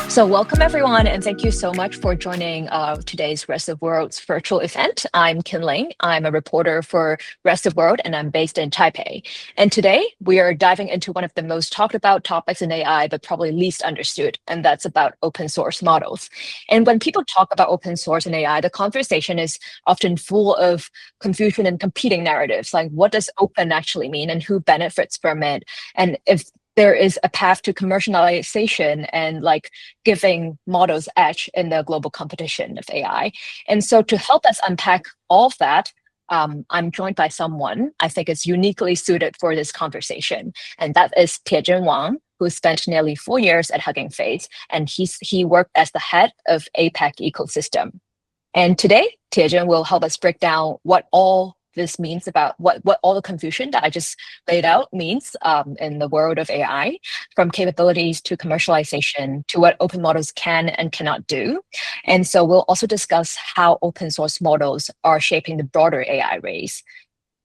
So welcome everyone, and thank you so much for joining today's Rest of World's virtual event. I'm Kin Ling. I'm a reporter for Rest of World, and I'm based in Taipei. And today we are diving into one of the most talked about topics in AI, but probably least understood, and that's about open source models. And when people talk about open source and AI, the conversation is often full of confusion and competing narratives, like what does open actually mean and who benefits from it? And if there is a path to commercialization and like giving models edge in the global competition of AI. And so to help us unpack all of that, I'm joined by someone I think is uniquely suited for this conversation, and that is Tiezhen Wang, who spent nearly 4 years at Hugging Face, and he worked as the head of APAC ecosystem. And today, Tiezhen will help us break down what all this means about what all the confusion that I just laid out means in the world of AI, from capabilities to commercialization to what open models can and cannot do. And so we'll also discuss how open source models are shaping the broader AI race,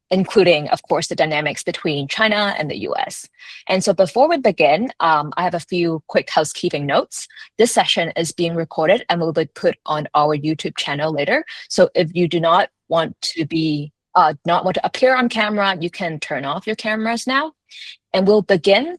including, of course, the dynamics between China and the US. And so before we begin, I have a few quick housekeeping notes. This session is being recorded and will be put on our YouTube channel later. So if you do not want to appear on camera, you can turn off your cameras now. And we'll begin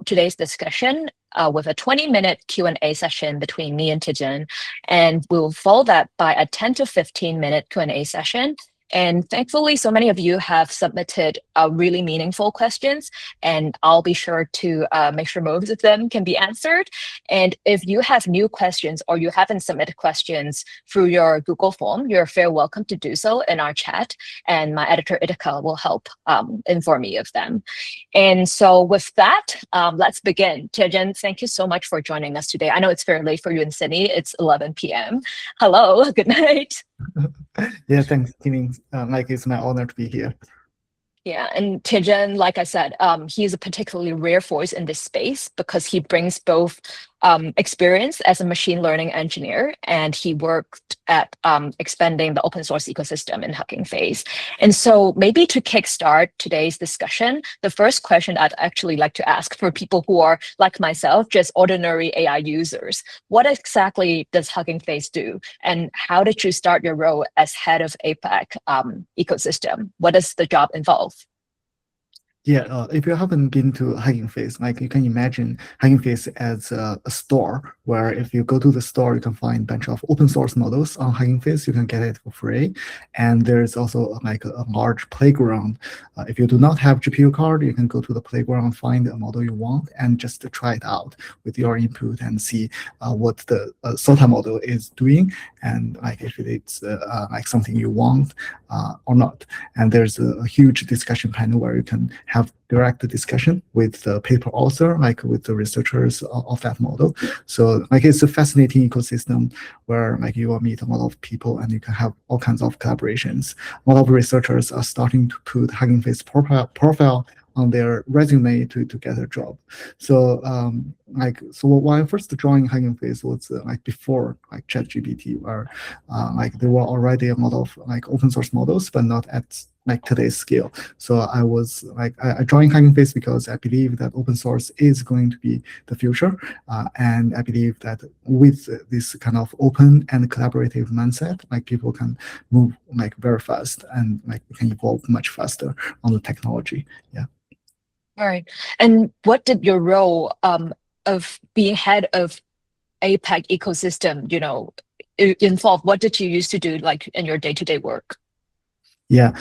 today's discussion with a 20-minute Q&A session between me and Tiezhen, and we'll follow that by a 10 to 15-minute Q&A session. And thankfully, so many of you have submitted really meaningful questions, and I'll be sure to make sure most of them can be answered. And if you have new questions or you haven't submitted questions through your Google form, you're very welcome to do so in our chat, and my editor, Itika, will help inform me of them. And so with that, let's begin. Tiezhen, thank you so much for joining us today. I know it's very late for you in Sydney. It's 11 p.m. Hello, good night. Yeah, thanks, Timing. It's my honor to be here. Yeah, and Tiezhen, like I said, he's a particularly rare voice in this space because he brings both experience as a machine learning engineer, and he worked at expanding the open source ecosystem in Hugging Face. And so maybe to kickstart today's discussion, the first question I'd actually like to ask for people who are like myself, just ordinary AI users, what exactly does Hugging Face do? And how did you start your role as head of APAC ecosystem? What does the job involve? Yeah, if you haven't been to Hugging Face, you can imagine Hugging Face as a store where if you go to the store, you can find a bunch of open source models on Hugging Face. You can get it for free. And there's also a large playground. If you do not have GPU card, you can go to the playground, find a model you want, and just try it out with your input and see what the SOTA model is doing, and if it's something you want or not. And there's a huge discussion panel where you can have direct discussion with the paper author, with the researchers of that model. So it's a fascinating ecosystem where you will meet a lot of people and you can have all kinds of collaborations. A lot of researchers are starting to put Hugging Face profile on their resume to get a job. So so when I first joined Hugging Face was before ChatGPT, where there were already a lot of open source models, but not at today's scale. So I joined Hugging Face because I believe that open source is going to be the future, and I believe that with this kind of open and collaborative mindset, people can move very fast and can evolve much faster on the technology. Yeah. All right. And what did your role of being head of APAC ecosystem, involve? What did you used to do in your day-to-day work? Yeah,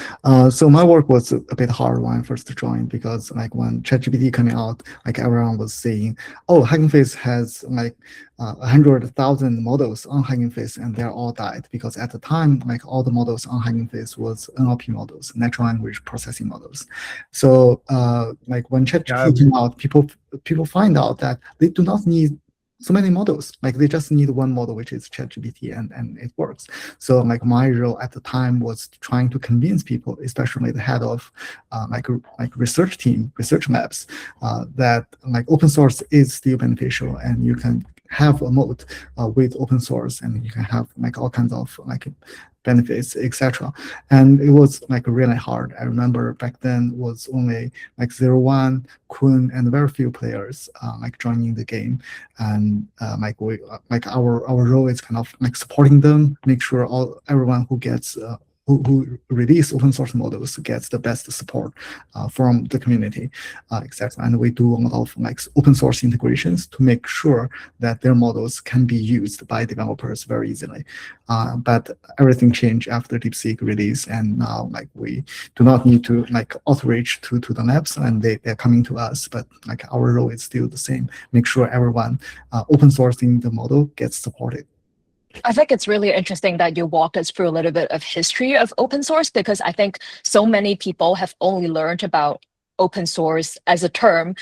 so my work was a bit hard when I first joined because when ChatGPT coming out, everyone was saying, oh, Hugging Face has 100,000 models on Hugging Face and they're all died, because at the time, all the models on Hugging Face was NLP models, natural language processing models. So when ChatGPT came out, people find out that they do not need so many models. They just need one model, which is ChatGPT, and it works. So my role at the time was trying to convince people, especially the head of research team, research labs, that open source is still beneficial, and you can have a mode with open source, and you can have all kinds of benefits, etc. And it was like really hard. I remember back then was only like 01, Kun, and very few players like joining the game. And like our role is kind of like supporting them, make sure everyone who gets who release open source models gets the best support from the community, etc. And we do a lot of like open source integrations to make sure that their models can be used by developers very easily. But everything changed after DeepSeek release, and now like we do not need to like outreach to the labs, and they're coming to us. But like our role is still the same: make sure everyone open sourcing the model gets supported. I think it's really interesting that you walked us through a little bit of history of open source, because I think so many people have only learned about open source as a term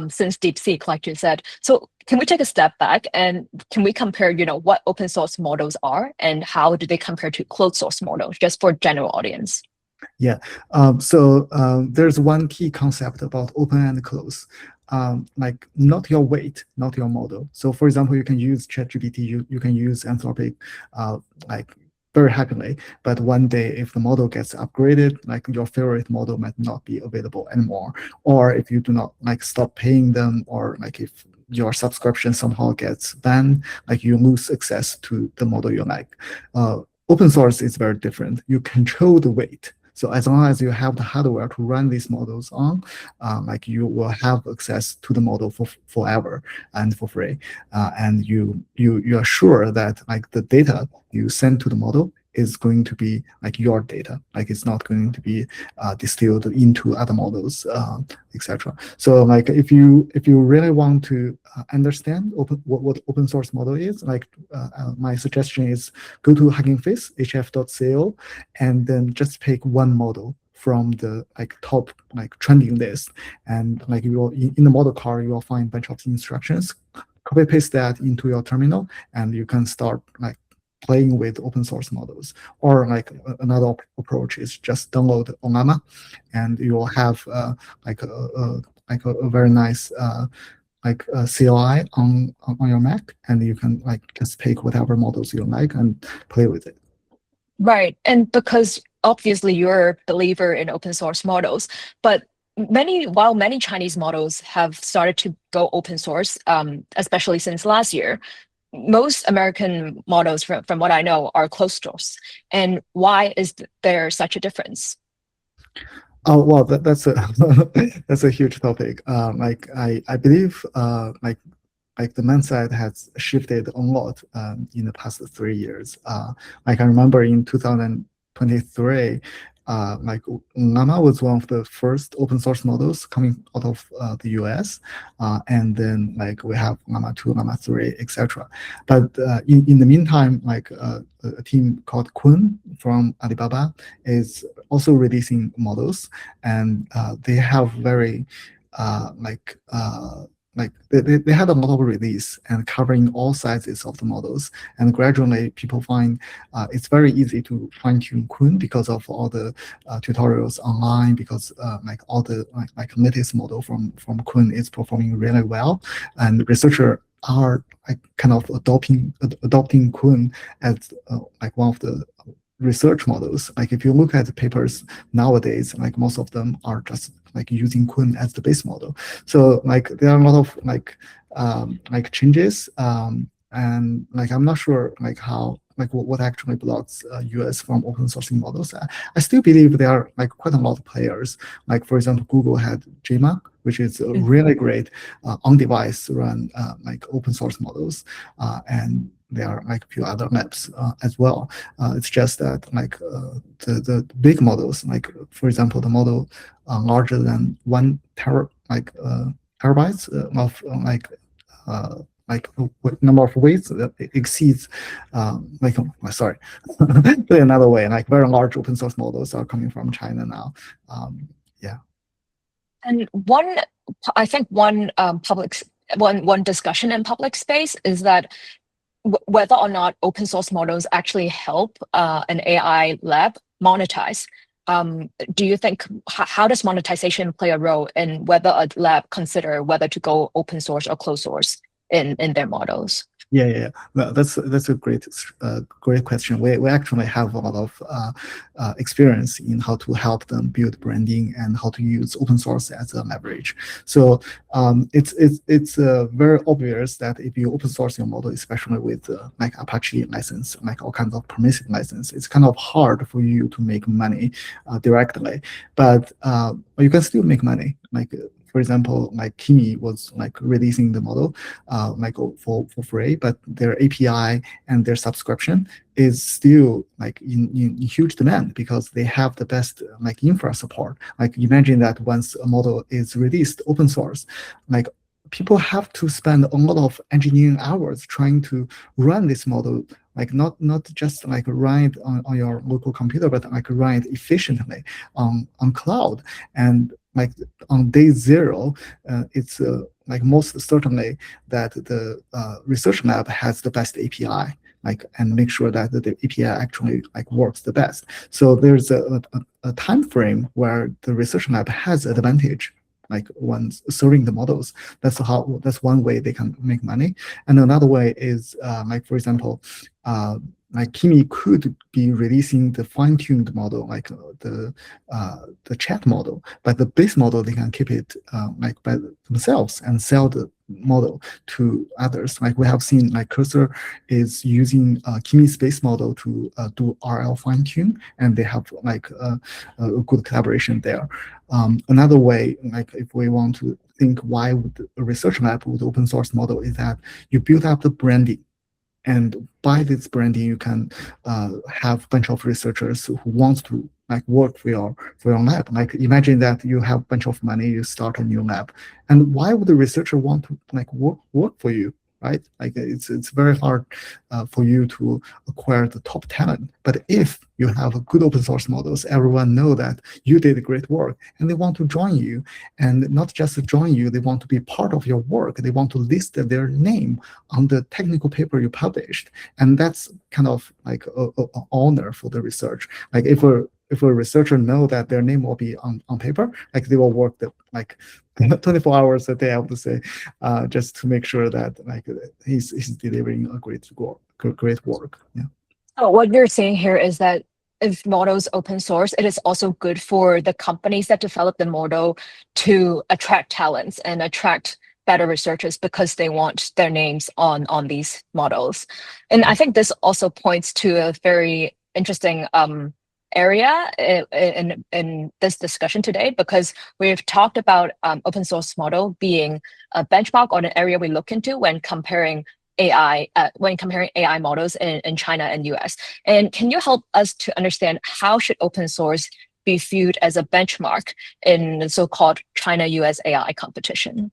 since DeepSeek, like you said. So can we take a step back and can we compare, what open source models are and how do they compare to closed source models, just for general audience? Yeah. There's one key concept about open and close. Like not your weight, not your model. So for example, you can use ChatGPT, you can use Anthropic like very happily, but one day if the model gets upgraded, like your favorite model might not be available anymore. Or if you do not like stop paying them, or like if your subscription somehow gets banned, like you lose access to the model you like. Open source is very different. You control the weight. So as long as you have the hardware to run these models on, like you will have access to the model for forever and for free. And you are sure that like the data you send to the model is going to be like your data, like it's not going to be distilled into other models, etc. So like if you really want to understand what open source model is, like my suggestion is go to Hugging Face, hf.co, and then just pick one model from the like top like trending list, and like you will in the model card you will find a bunch of instructions. Copy paste that into your terminal, and you can start like playing with open source models. Or like another approach is just download Llama, and you will have like a very nice like CLI on your Mac, and you can like just pick whatever models you like and play with it. Right. And because obviously you're a believer in open source models, but while many Chinese models have started to go open source, especially since last year, most American models, from what I know, are closed source. And why is there such a difference? Oh well, that's a that's a huge topic. Like I believe like the mindset has shifted a lot in the past 3 years. Like I remember in 2023, like Llama was one of the first open source models coming out of the US, and then like we have Llama 2, Llama 3, etc. But in the meantime, like a team called Kun from Alibaba is also releasing models, and they have very like they had a model release and covering all sizes of the models, and gradually people find it's very easy to fine-tune Kun because of all the tutorials online, because like all the like latest model from Kun is performing really well, and researchers are like kind of adopting Kun as like one of the research models. Like if you look at the papers nowadays, like most of them are just like using Kun as the base model. So like there are a lot of like changes, and like I'm not sure like how like what actually blocks US from open sourcing models. I still believe there are like quite a lot of players. Like for example, Google had JMA, which is a really great on-device run like open source models, and there are like a few other labs as well. It's just that like the big models, like for example, the model larger than 1 terabytes of like number of weights that exceeds like sorry another way, like very large open source models are coming from China now. Yeah. And I think one discussion in public space is that whether or not open source models actually help an AI lab monetize. Do you think, how does monetization play a role in whether a lab consider whether to go open source or closed source in their models? Yeah. No, that's a great question. We actually have a lot of experience in how to help them build branding and how to use open source as a leverage. So it's very obvious that if you open source your model, especially with like Apache license, like all kinds of permissive license, it's kind of hard for you to make money directly, but you can still make money. Like for example, like Kimi was like releasing the model like for free, but their API and their subscription is still like in huge demand because they have the best like infra support. Like imagine that once a model is released open source, like people have to spend a lot of engineering hours trying to run this model, like not just like run it on your local computer, but like run it efficiently on cloud. And like on day zero, it's like most certainly that the research lab has the best API, like and make sure that the API actually like works the best. So there's a time frame where the research lab has advantage, like when serving the models. That's one way they can make money. And another way is like for example, like Kimi could be releasing the fine-tuned model, like the chat model, but the base model they can keep it like by themselves and sell the model to others. Like we have seen, like Cursor is using Kimi's base model to do RL fine-tune, and they have like a good collaboration there. Another way, like if we want to think why would a research lab with open source model, is that you build up the branding. And by this branding, you can have a bunch of researchers who want to like work for your lab. Like imagine that you have a bunch of money, you start a new lab, and why would the researcher want to like work for you? Right? Like it's very hard for you to acquire the top talent. But if you have a good open source models, everyone know that you did great work and they want to join you. And not just to join you, they want to be part of your work. They want to list their name on the technical paper you published. And that's kind of like an honor for the research. Like if a researcher know that their name will be on paper, like they will work like 24 hours a day, I would say, just to make sure that like he's delivering a great work. Yeah. Oh, what you're saying here is that if models open source, it is also good for the companies that develop the model to attract talents and attract better researchers because they want their names on these models. And I think this also points to a very interesting area in this discussion today, because we've talked about open source model being a benchmark or an area we look into when comparing AI models in China and US. And can you help us to understand how should open source be viewed as a benchmark in the so-called China-US AI competition?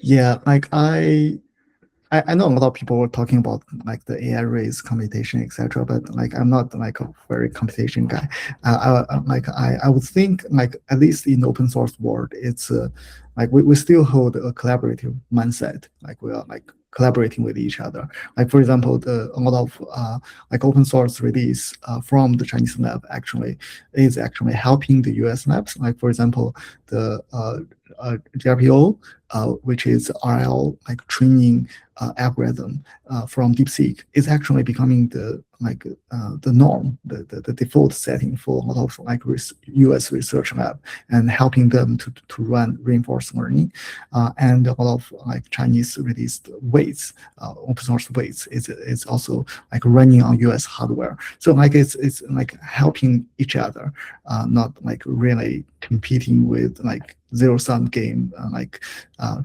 Yeah, like I know a lot of people were talking about like the AI race computation, etc. But like I'm not like a very computation guy. I would think like at least in the open source world, it's like we still hold a collaborative mindset. Like we are like collaborating with each other. Like for example, a lot of like open source release from the Chinese lab actually is actually helping the US labs. Like for example, the GRPO, which is RL like training algorithm from DeepSeek, is actually becoming the norm, the default setting for a lot of like US research lab, and helping them to run reinforcement learning. And a lot of like Chinese released weights, open source weights, is also like running on US hardware. So like it's like helping each other, not like really competing with like zero-sum game, like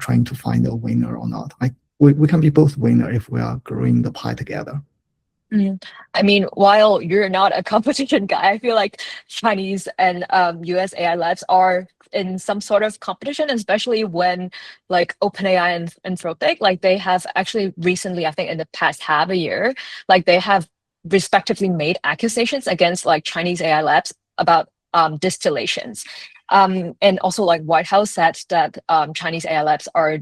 trying to find a winner or not. Like we can be both winner if we are growing the pie together. I mean, while you're not a competition guy, I feel like Chinese and US AI labs are in some sort of competition, especially when like OpenAI and Anthropic, like they have actually recently, I think in the past half a year, like they have respectively made accusations against like Chinese AI labs about distillations. And also like White House said that Chinese AI labs are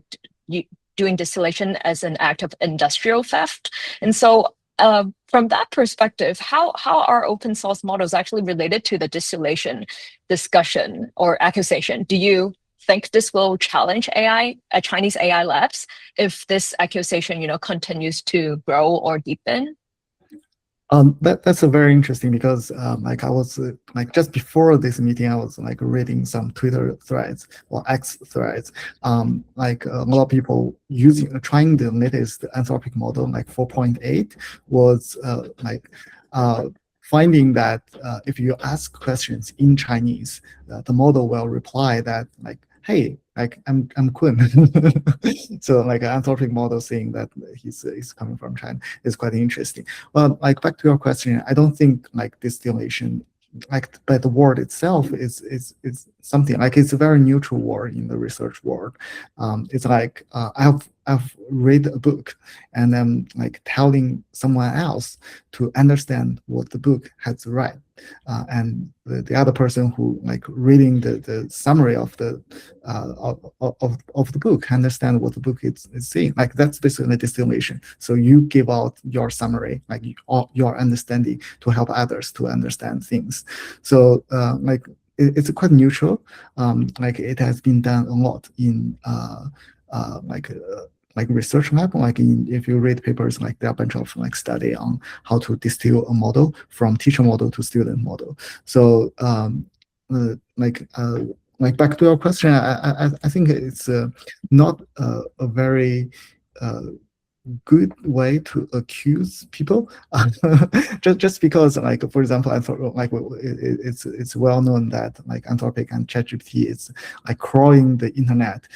doing distillation as an act of industrial theft. And so from that perspective, how are open source models actually related to the distillation discussion or accusation? Do you think this will challenge AI, Chinese AI labs, if this accusation, continues to grow or deepen? That's a very interesting because like I was like just before this meeting, I was like reading some Twitter threads or X threads. Like a lot of people trying the latest Anthropic model, like 4.8, was finding that if you ask questions in Chinese, the model will reply that like, hey, like I'm Kun. So like an Anthropic model saying that he's coming from China is quite interesting. Well, like back to your question, I don't think like distillation, like by the word itself is something like it's a very neutral word in the research world. It's like I've read a book and I'm like telling someone else to understand what the book has to write. And the other person who like reading the summary of the of the book understand what the book is saying. Like that's basically distillation. So you give out your summary, like your understanding to help others to understand things. So like it's quite neutral. Like it has been done a lot in like research lab, like if you read papers, like there are a bunch of like study on how to distill a model from teacher model to student model. So like back to your question, I think it's not a very good way to accuse people. just because like for example like it's well known that like Anthropic and ChatGPT is like crawling the internet,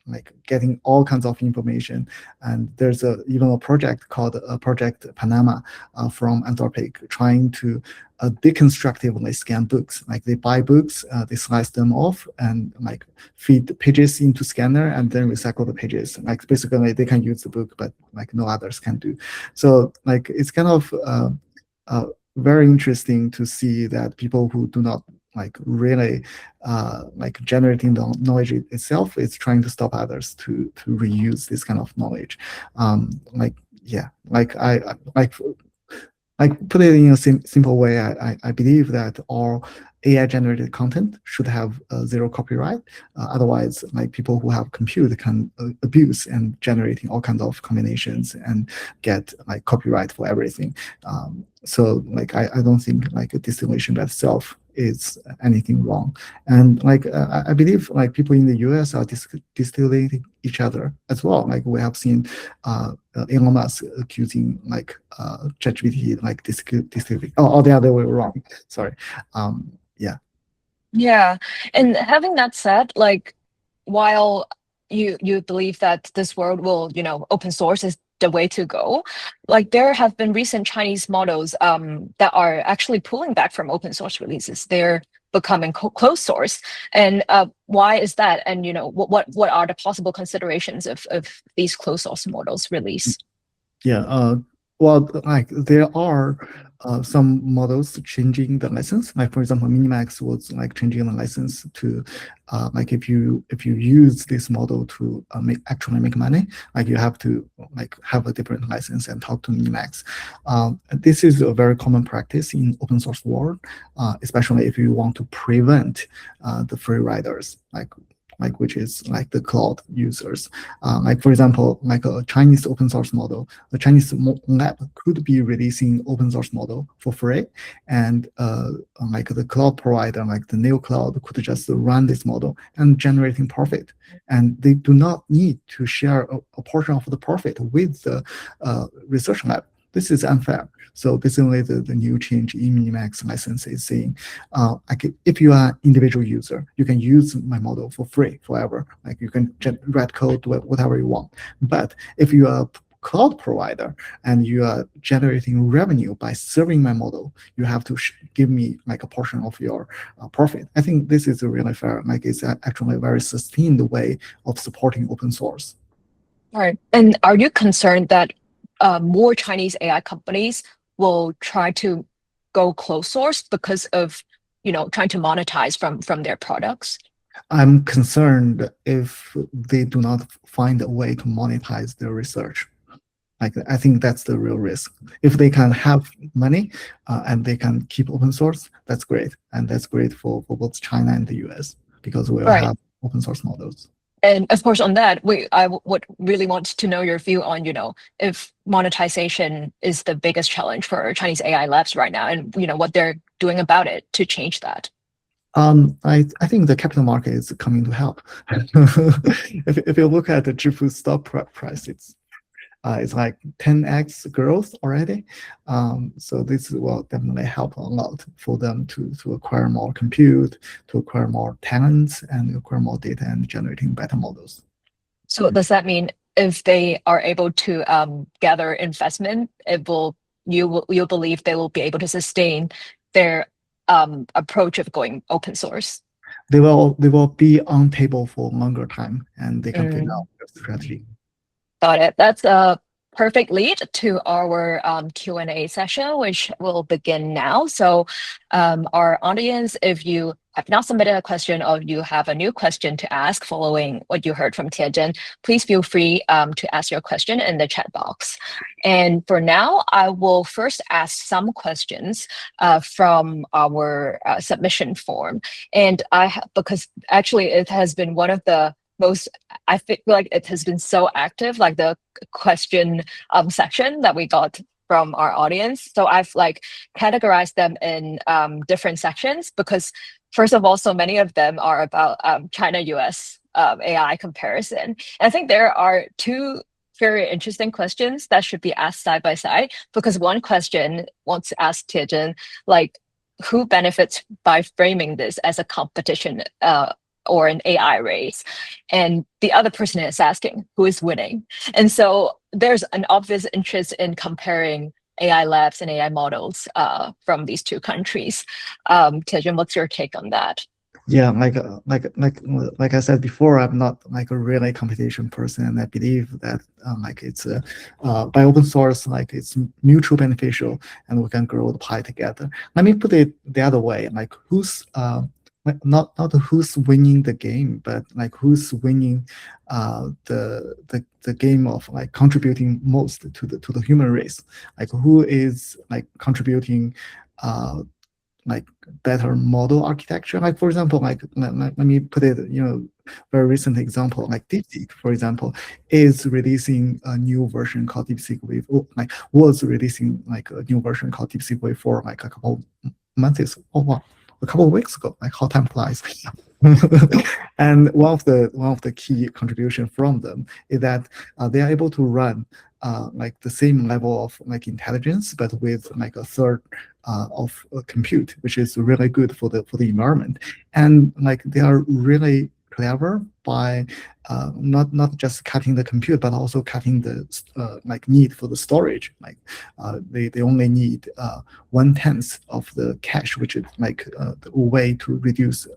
like getting all kinds of information. And there's even a project called Project Panama from Anthropic trying to deconstructively scan books. Like they buy books, they slice them off and like feed the pages into scanner and then recycle the pages. Like basically they can use the book, but like no others can do. So like it's kind of very interesting to see that people who do not like really like generating the knowledge itself is trying to stop others to reuse this kind of knowledge. Like yeah, like I like put it in a simple way. I believe that all AI generated content should have zero copyright. Otherwise, like people who have compute can abuse and generating all kinds of combinations and get like copyright for everything. So like I don't think like a distillation by itself is anything wrong. And like I believe like people in the US are distilling each other as well. Like we have seen Elon Musk accusing like ChatGPT like distilling. Oh, the other way around. Sorry. Yeah. Yeah. And having that said, like while you believe that this world will, open source is the way to go, like there have been recent Chinese models that are actually pulling back from open source releases. They're becoming closed source. And why is that? And what are the possible considerations of these closed source models release? Yeah. Well, like there are some models changing the license. Like for example, Minimax was like changing the license to like if you use this model to actually make money, like you have to like have a different license and talk to Minimax. This is a very common practice in open source world, especially if you want to prevent the free riders, like which is like the cloud users. Like for example, like a Chinese open source model, the Chinese lab could be releasing open source model for free, and like the cloud provider, like the Neo Cloud, could just run this model and generating profit, and they do not need to share a portion of the profit with the research lab. This is unfair. So basically, the new change in Minimax license is saying, if you are an individual user, you can use my model for free forever. Like you can write code, whatever you want. But if you are a cloud provider and you are generating revenue by serving my model, you have to give me like a portion of your profit. I think this is really fair. Like it's actually a very sustained way of supporting open source. All right. And are you concerned that more Chinese AI companies will try to go closed source because of, trying to monetize from their products? I'm concerned if they do not find a way to monetize their research. Like I think that's the real risk. If they can have money and they can keep open source, that's great, and that's great for both China and the US because we'll Right. have open source models. And of course, on that, I would really want to know your view on, if monetization is the biggest challenge for Chinese AI labs right now, and what they're doing about it to change that. I think the capital market is coming to help. If you look at the Zhifu stock price, it's like 10x growth already. So this will definitely help a lot for them to acquire more compute, to acquire more talents, and acquire more data and generating better models. So does that mean if they are able to gather investment, you believe they will be able to sustain their approach of going open source? They will be on table for a longer time, and they can figure out their strategy. Got it. That's a perfect lead to our Q&A session, which will begin now. So our audience, if you have not submitted a question or you have a new question to ask following what you heard from Tiezhen, please feel free to ask your question in the chat box. And for now, I will first ask some questions from our submission form. And because actually it has been one of the I feel like it has been so active, like the question section that we got from our audience. So I've categorized them in different sections because first of all, so many of them are about China-US AI comparison. And I think there are two very interesting questions that should be asked side by side, because one question wants to ask Tiezhen, who benefits by framing this as a competition or an AI race, and the other person is asking who is winning. And so there's an obvious interest in comparing AI labs and AI models from these two countries. Tiezhen, what's your take on that? Yeah, like I said before, I'm not a really competition person, and I believe that it's by open source, it's mutual beneficial, and we can grow the pie together. Let me put it the other way, who's not who's winning the game, but who's winning the game of contributing most to the human race, who is contributing better model architecture. For example, let me put it, very recent example, DeepSeek, for example, is releasing a new version called DeepSeek Wave, was releasing a new version called DeepSeek Wave 4 a couple months, a couple of weeks ago, how time flies. And one of the key contribution from them is that they are able to run the same level of intelligence, but with a third of compute, which is really good for the environment. And they are really clever by not just cutting the compute, but also cutting the need for the storage. They only need 1/10 of the cache, which is the way to reduce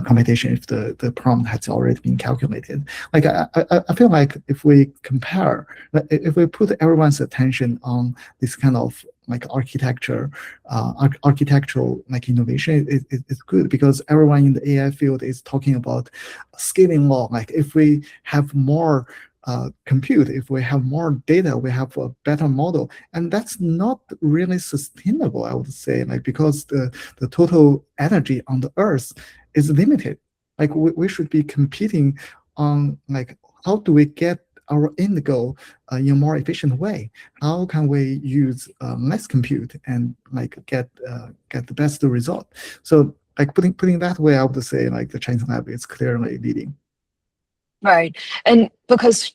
computation if the prompt has already been calculated. I feel if we compare, if we put everyone's attention on this kind of architectural innovation, it's good, because everyone in the AI field is talking about scaling law. If we have more compute, if we have more data, we have a better model, and that's not really sustainable, I would say, because the total energy on the earth is limited. We should be competing on how do we get our end goal in a more efficient way? How can we use less compute and get the best result? So putting that way, I would say the Chinese lab is clearly leading. Right. And because,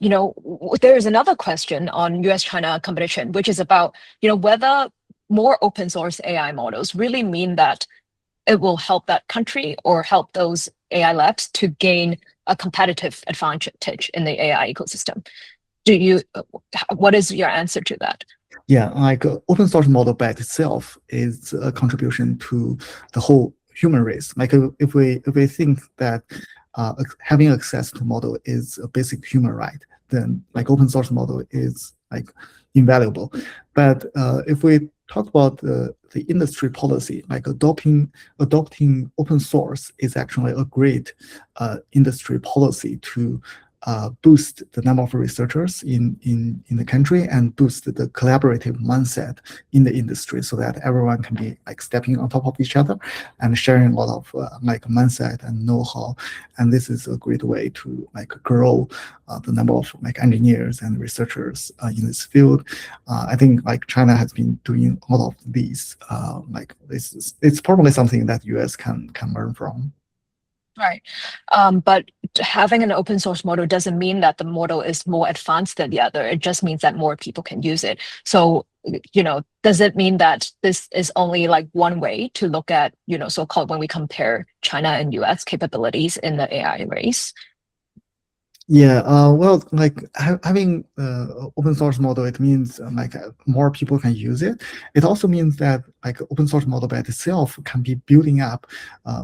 there's another question on US-China competition, which is about, whether more open source AI models really mean that it will help that country or help those AI labs to gain a competitive advantage in the AI ecosystem. What is your answer to that? Yeah, open source model by itself is a contribution to the whole human race. If we think that having access to model is a basic human right, then open source model is invaluable. But if we talk about the industry policy, adopting open source is actually a great industry policy to boost the number of researchers in the country and boost the collaborative mindset in the industry, so that everyone can be like stepping on top of each other and sharing a lot of like mindset and know-how. And this is a great way to like grow the number of like engineers and researchers in this field. I think like China has been doing a lot of these. Like it's probably something that US can learn from. Right. But having an open source model doesn't mean that the model is more advanced than the other. It just means that more people can use it. So, does it mean that this is only like one way to look at, so-called when we compare China and US capabilities in the AI race? Yeah, well, like having open source model, it means like more people can use it. It also means that like open source model by itself can be building up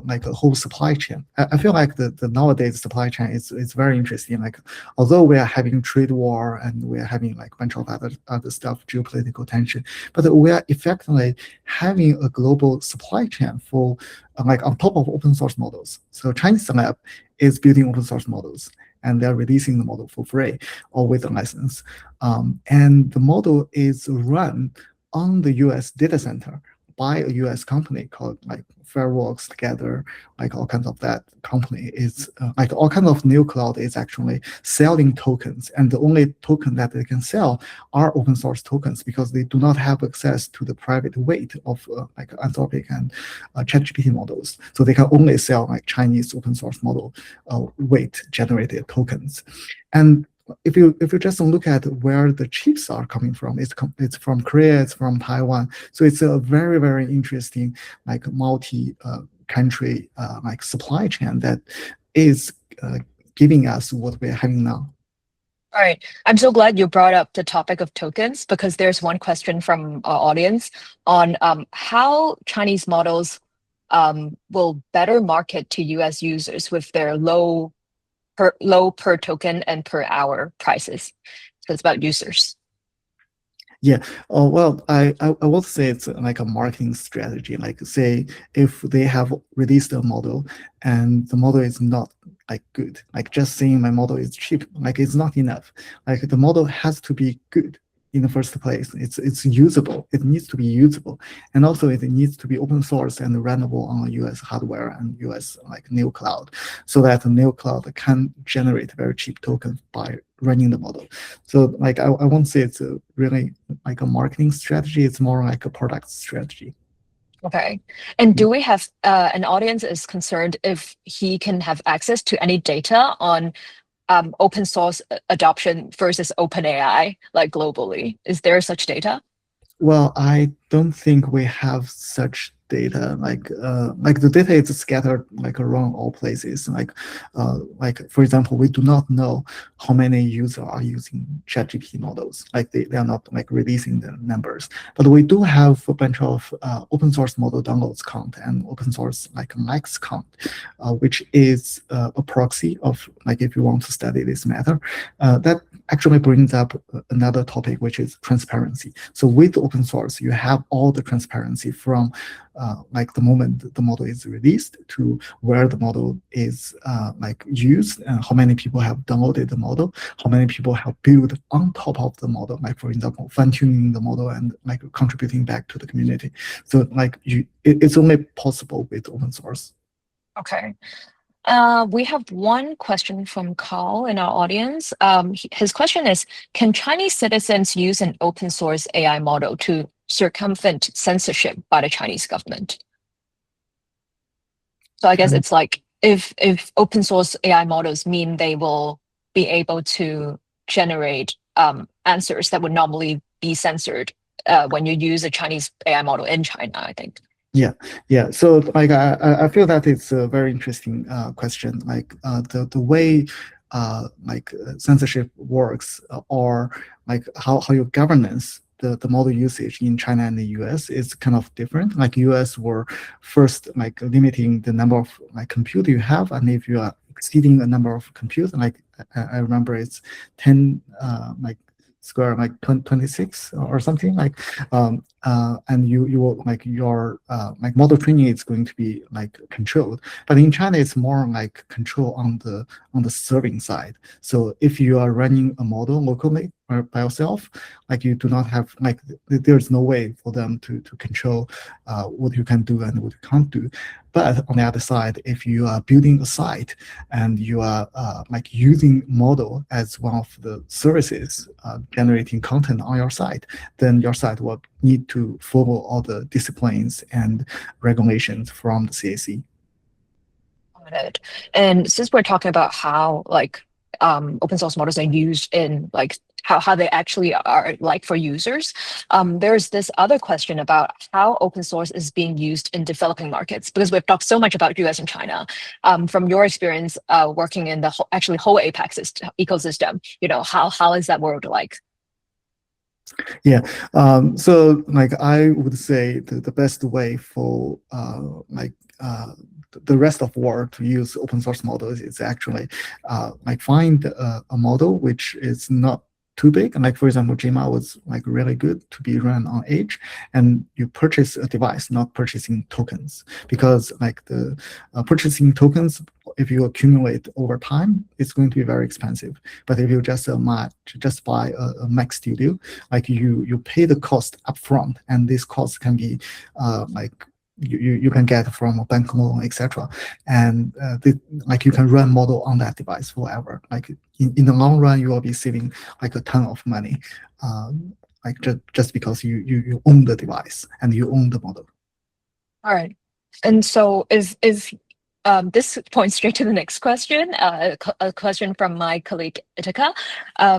like a whole supply chain. I feel like the nowadays supply chain is very interesting. Like although we are having trade war and we are having like a bunch of other stuff, geopolitical tension, but we are effectively having a global supply chain for like on top of open source models. So Chinese lab is building open source models, and they're releasing the model for free or with a license. And the model is run on the US data center by a US company called like Fairworks Together, like all kinds of that company is like all kinds of new cloud is actually selling tokens, and the only token that they can sell are open source tokens because they do not have access to the private weight of like Anthropic and ChatGPT models. So they can only sell like Chinese open source model weight generated tokens. And if you just look at where the chips are coming from, it's from Korea, it's from Taiwan. So it's a very, very interesting like multi country like supply chain that is giving us what we're having now. All right. I'm so glad you brought up the topic of tokens, because there's one question from our audience on how Chinese models will better market to US users with their low per token and per hour prices. So it's about users. Yeah. Oh, well, I will say it's like a marketing strategy. Like say if they have released a model and the model is not like good, like just saying my model is cheap, like it's not enough. Like the model has to be good in the first place. It's usable. It needs to be usable, and also it needs to be open source and runnable on US hardware and US like neo cloud, so that the neo cloud can generate very cheap tokens by running the model. So like I won't say it's really like a marketing strategy. It's more like a product strategy. Okay. And do we have an audience is concerned if he can have access to any data on open source adoption versus open AI, like globally? Is there such data? Well, I don't think we have such data. Like the data is scattered like around all places. Like for example, we do not know how many users are using ChatGPT models. Like they are not like releasing the numbers. But we do have a bunch of open source model downloads count and open source like likes count, which is a proxy of like if you want to study this matter. That actually brings up another topic, which is transparency. So with open source, you have all the transparency from like the moment the model is released to where the model is like used, and how many people have downloaded the model, how many people have built on top of the model, like for example, fine-tuning the model and like contributing back to the community. So like it's only possible with open source. Okay. We have one question from Carl in our audience. His question is, can Chinese citizens use an open source AI model to circumvent censorship by the Chinese government? So I guess it's like if open source AI models mean they will be able to generate answers that would normally be censored when you use a Chinese AI model in China, I think. Yeah. So like I feel that it's a very interesting question. Like the way like censorship works, or like how you governance the model usage in China and the US is kind of different. Like US were first like limiting the number of like compute you have, and if you are exceeding a number of compute, like I remember it's 10 like square like 26 or something like, and you will like your like model training is going to be like controlled. But in China, it's more like control on the serving side. So if you are running a model locally or by yourself, like you do not have like there's no way for them to control what you can do and what you can't do. But on the other side, if you are building a site and you are like using model as one of the services generating content on your site, then your site will need to follow all the disciplines and regulations from the CAC. Got it. And since we're talking about how like open source models are used in like how they actually are like for users, there's this other question about how open source is being used in developing markets, because we've talked so much about US and China. From your experience working in the whole APAC ecosystem, how is that world like? Yeah, so like I would say the best way for the rest of the world to use open source models is actually like find a model which is not too big. And like, for example, Gma was like really good to be run on edge, and you purchase a device, not purchasing tokens, because like the purchasing tokens, if you accumulate over time, it's going to be very expensive. But if you just buy a Mac Studio, like you pay the cost upfront, and this cost can be like you can get from a bank loan, etc. And like you can run model on that device forever. Like in the long run, you will be saving like a ton of money, like just because you own the device and you own the model. All right. And so is this points straight to the next question, a question from my colleague Itika.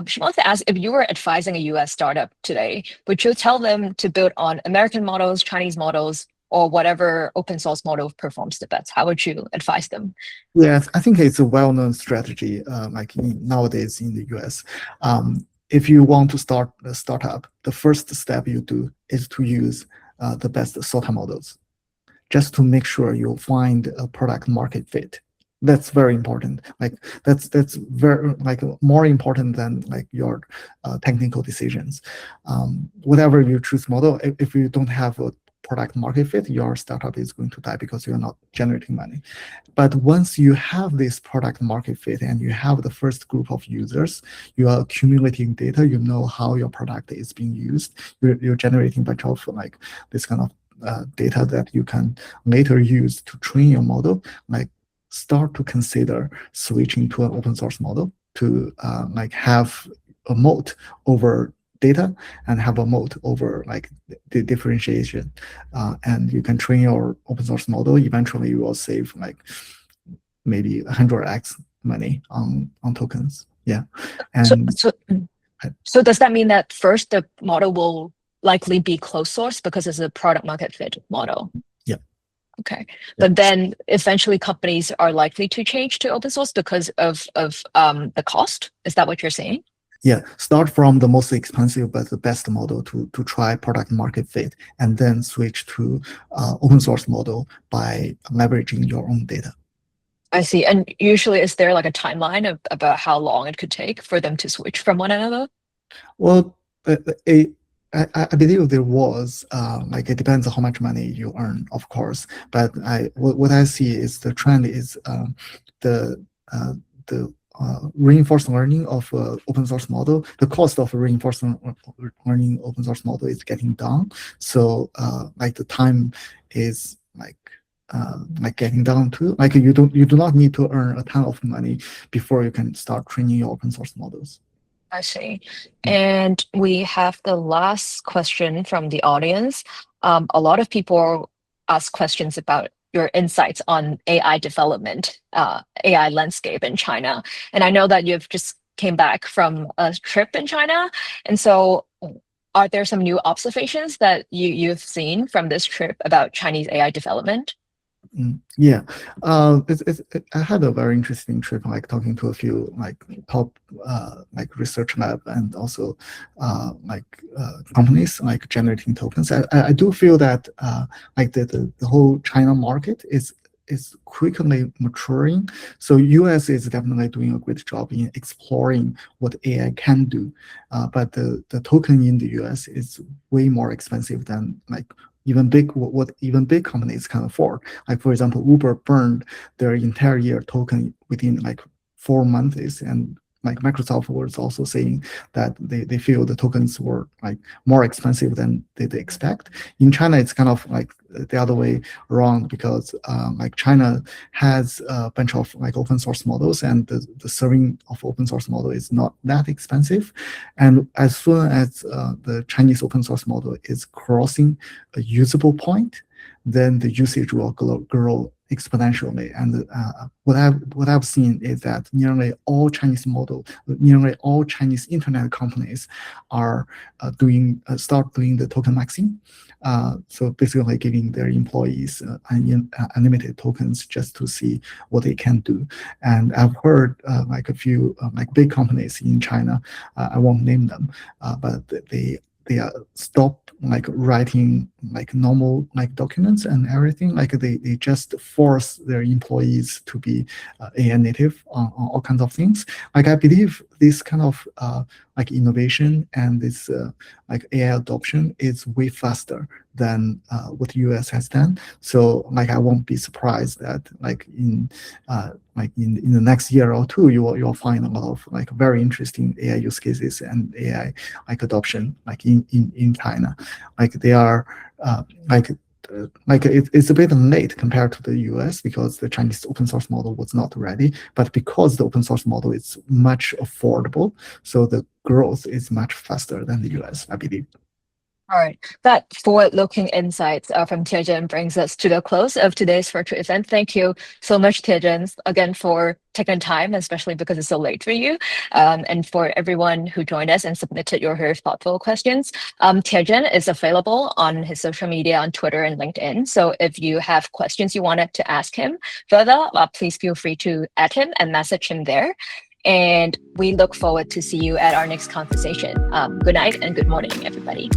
She wants to ask, if you were advising a US startup today, would you tell them to build on American models, Chinese models, or whatever open source model performs the best? How would you advise them? Yes, I think it's a well-known strategy, like nowadays in the US. If you want to start a startup, the first step you do is to use the best SOTA models, just to make sure you find a product market fit. That's very important. Like that's very like more important than like your technical decisions. Whatever you choose model, if you don't have a product market fit, your startup is going to die because you're not generating money. But once you have this product market fit and you have the first group of users, you are accumulating data, you know how your product is being used, you're generating a bunch of like this kind of data that you can later use to train your model, like start to consider switching to an open source model to like have a moat over data and have a moat over like the differentiation, and you can train your open source model. Eventually you will save like maybe 100x money on tokens. Yeah. And so does that mean that first the model will likely be closed source because it's a product market fit model? Yeah. Okay. But then eventually companies are likely to change to open source because of the cost? Is that what you're saying? Yeah, start from the most expensive but the best model to try product market fit, and then switch to open source model by leveraging your own data. I see. And usually is there like a timeline about how long it could take for them to switch from one another? Well, I believe there was like it depends on how much money you earn, of course. But what I see is the trend is the reinforcement learning of open source model. The cost of reinforcement learning open source model is getting down. So like the time is like getting down to like you do not need to earn a ton of money before you can start training your open source models. I see. And we have the last question from the audience. A lot of people ask questions about your insights on AI development, AI landscape in China. And I know that you've just came back from a trip in China. And so are there some new observations that you've seen from this trip about Chinese AI development? Yeah, I had a very interesting trip, like talking to a few like top like research lab and also like companies like generating tokens. I do feel that like the whole China market is is quickly maturing. So US is definitely doing a great job in exploring what AI can do, but the token in the US is way more expensive than like even big companies can afford. Like for example, Uber burned their entire year token within like 4 months, and like Microsoft was also saying that they feel the tokens were like more expensive than they expect. In China, it's kind of like the other way around, because like China has a bunch of like open source models, and the serving of open source model is not that expensive. And as soon as the Chinese open source model is crossing a usable point, then the usage will grow exponentially. And what I've seen is that nearly all Chinese internet companies are start doing the token maxing. So basically giving their employees unlimited tokens just to see what they can do. And I've heard like a few like big companies in China, I won't name them, but they stop like writing like normal like documents and everything. Like they just force their employees to be AI native on all kinds of things. Like I believe this kind of like innovation and this like AI adoption is way faster than what the US has done. So like I won't be surprised that like in the next year or two, you'll find a lot of like very interesting AI use cases and AI like adoption like in China. Like they are it's a bit late compared to the US, because the Chinese open source model was not ready. But because the open source model is much affordable, so the growth is much faster than the US, I believe. All right. That forward-looking insights from Tiezhen brings us to the close of today's virtual event. Thank you so much, Tiezhen, again for taking time, especially because it's so late for you, and for everyone who joined us and submitted your very thoughtful questions. Tiezhen is available on his social media on Twitter and LinkedIn. So if you have questions you wanted to ask him further, please feel free to add him and message him there. And we look forward to see you at our next conversation. Good night and good morning, everybody.